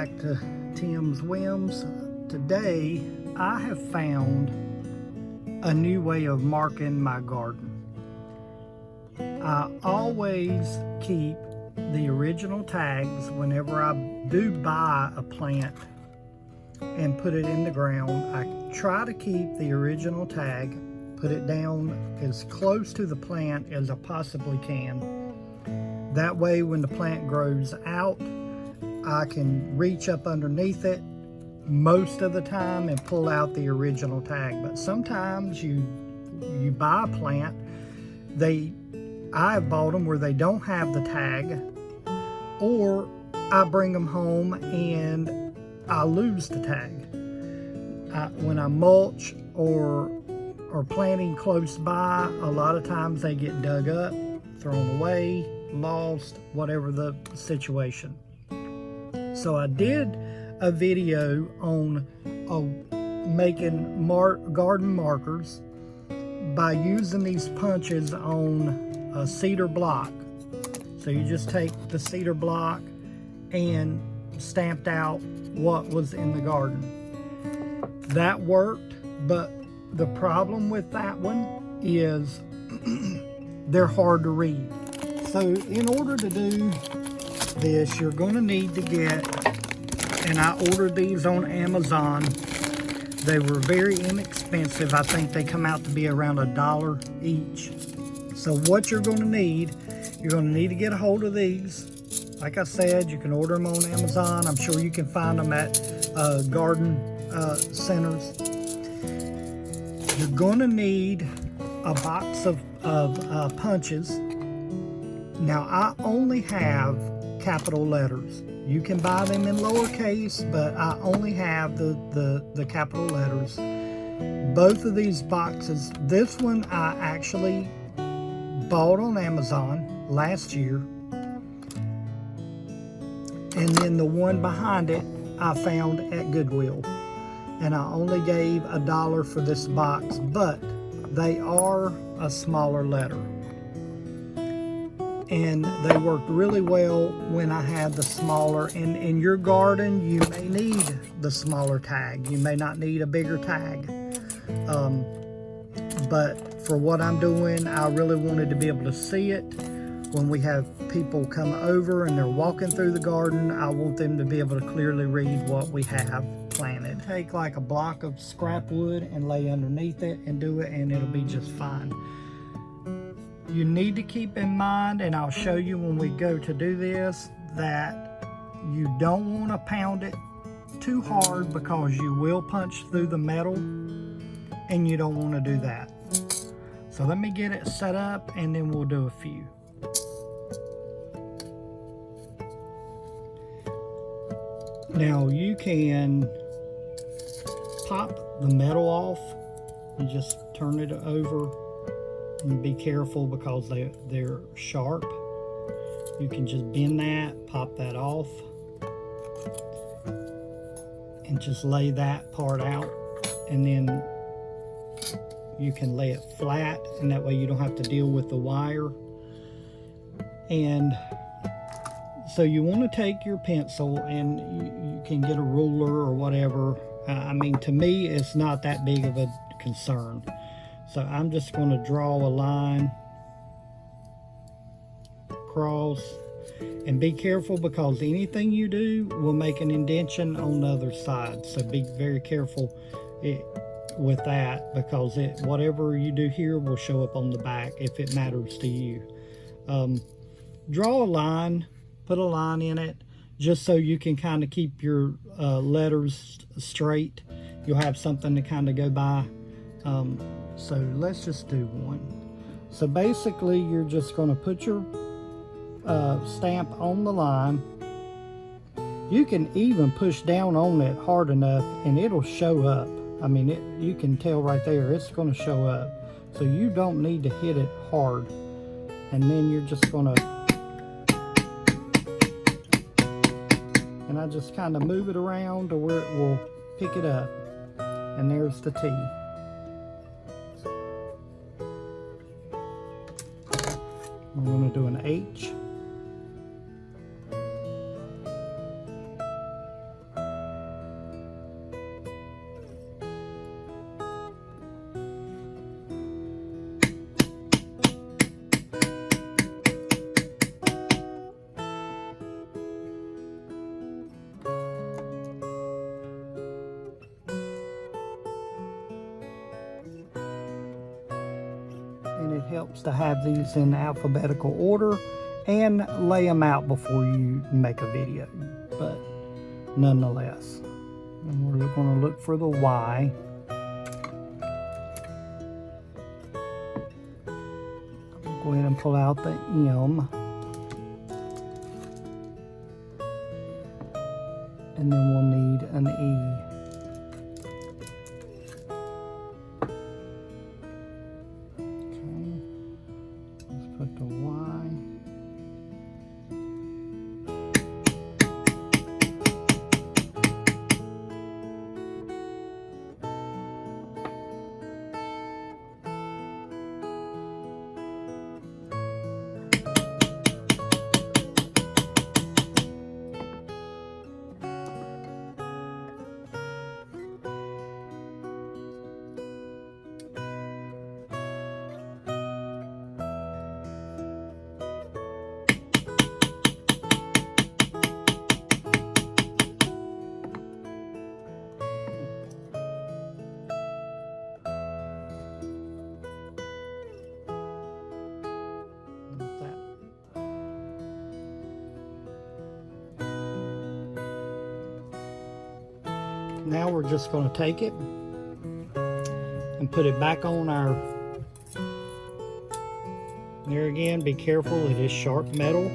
back to Tim's Whims. Today I have found a new way of marking my garden. I always keep the original tags whenever I do buy a plant and put it in the ground. I try to keep the original tag, put it down as close to the plant as I possibly can. That way when the plant grows out, I can reach up underneath it most of the time and pull out the original tag. But sometimes you buy a plant, I've bought them where they don't have the tag, or I bring them home and I lose the tag. When I mulch or planting close by, a lot of times they get dug up, thrown away, lost, whatever the situation. So I did a video on making garden markers by using these punches on a cedar block. So you just take the cedar block and stamped out what was in the garden. That worked, but the problem with that one is they're hard to read. So in order to do this, you're going to need to get, and I ordered these on Amazon. They were very inexpensive. I think they come out to be around $1 each. So what you're going to need to get a hold of these. Like I said, you can order them on Amazon. I'm sure you can find them at garden centers. You're going to need a box of punches. Now I only have capital letters. You can buy them in lowercase, but I only have the capital letters. Both of these boxes, this one I actually bought on Amazon last year, and then the one behind it I found at Goodwill, and I only gave $1 for this box, but they are a smaller letter. And they worked really well when I had the smaller. And in your garden, you may need the smaller tag. You may not need a bigger tag. But for what I'm doing, I really wanted to be able to see it. When we have people come over and they're walking through the garden, I want them to be able to clearly read what we have planted. Take like a block of scrap wood and lay underneath it and do it, and it'll be just fine. You need to keep in mind, and I'll show you when we go to do this, that you don't want to pound it too hard because you will punch through the metal, and you don't want to do that. So let me get it set up and then we'll do a few. Now you can pop the metal off and just turn it over. And be careful because they're sharp. You can just bend that, pop that off, and just lay that part out, and then you can lay it flat, and that way you don't have to deal with the wire. And so you want to take your pencil, and you can get a ruler or whatever. I mean, to me it's not that big of a concern. So I'm just going to draw a line across, and be careful because anything you do will make an indentation on the other side. So be very careful with that, because whatever you do here will show up on the back if it matters to you. Draw a line, put a line in it, just so you can kind of keep your letters straight. You'll have something to kind of go by. So let's just do one. So basically you're just going to put your stamp on the line. You can even push down on it hard enough and it'll show up. I mean, you can tell right there it's going to show up. So you don't need to hit it hard. And then you're just going to, and I just kind of move it around to where it will pick it up. And there's the T. I'm going to do an H. helps to have these in alphabetical order and lay them out before you make a video, but nonetheless. And we're going to look for the Y. Go ahead and pull out the M. And then we'll need an E. Okay, let's put the Y. Now we're just going to take it and put it back on our, there again, be careful, it is sharp metal.